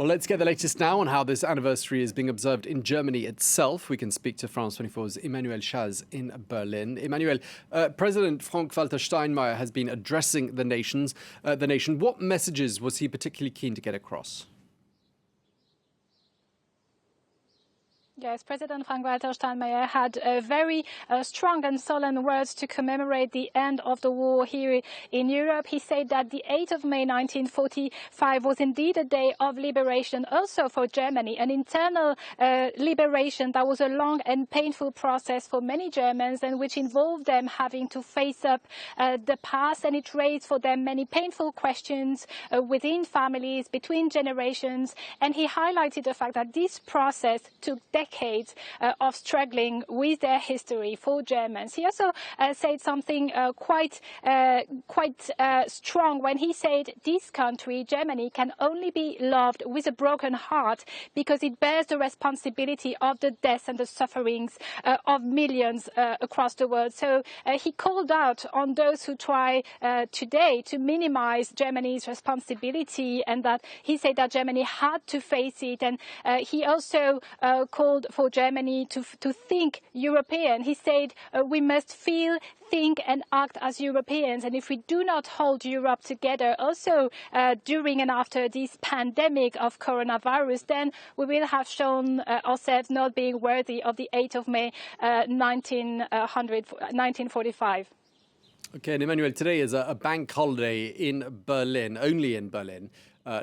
Well, let's get the latest now on how this anniversary is being observed in Germany itself. We can speak to France 24's Emmanuelle Chaze in Berlin. Emmanuelle, President Frank Walter Steinmeier has been addressing the nation. What messages was he particularly keen to get across? Yes, President Frank Walter Steinmeier had very strong and solemn words to commemorate the end of the war here in Europe. He said that the 8th of May 1945 was indeed a day of liberation also for Germany, an internal liberation that was a long and painful process for many Germans and which involved them having to face up the past, and it raised for them many painful questions within families, between generations. And he highlighted the fact that this process took decades of struggling with their history for Germans. He also said something quite strong when he said this country, Germany, can only be loved with a broken heart because it bears the responsibility of the deaths and the sufferings of millions across the world. So he called out on those who try today to minimize Germany's responsibility, and that he said that Germany had to face it. And he also called for Germany to think European. He said we must feel, think and act as Europeans, and if we do not hold Europe together also during and after this pandemic of coronavirus, then we will have shown ourselves not being worthy of the 8th of May 1945. Okay, and Emmanuelle, today is a bank holiday in Berlin, only in Berlin.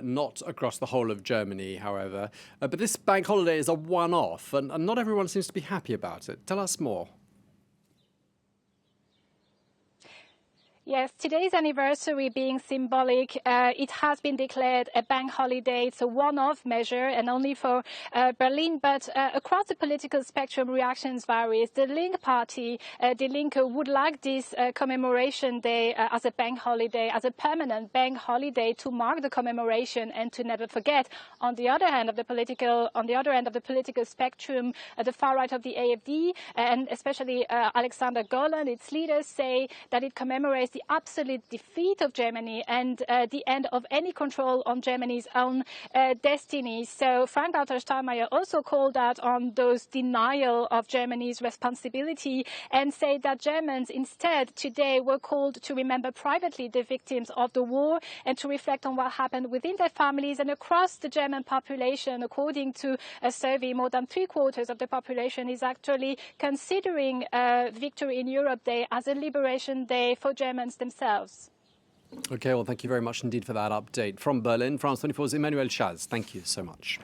Not across the whole of Germany, however. But this bank holiday is a one-off, and not everyone seems to be happy about it. Tell us more. Yes, today's anniversary being symbolic, it has been declared a bank holiday. It's a one-off measure and only for Berlin, but across the political spectrum, reactions vary. The Link party, Die Linke, would like this commemoration day as a bank holiday, as a permanent bank holiday to mark the commemoration and to never forget. On the other end of the political spectrum, the far right of the AfD and especially Alexander Gauland, its leaders, say that it commemorates the absolute defeat of Germany and the end of any control on Germany's own destiny. So Frank Walter Steinmeier also called out on those denial of Germany's responsibility and said that Germans instead today were called to remember privately the victims of the war and to reflect on what happened within their families and across the German population. According to a survey, more than 3/4 of the population is actually considering Victory in Europe Day as a liberation day for Germans themselves. Okay, well, thank you very much indeed for that update. From Berlin, France 24's Emmanuelle Chaze. Thank you so much.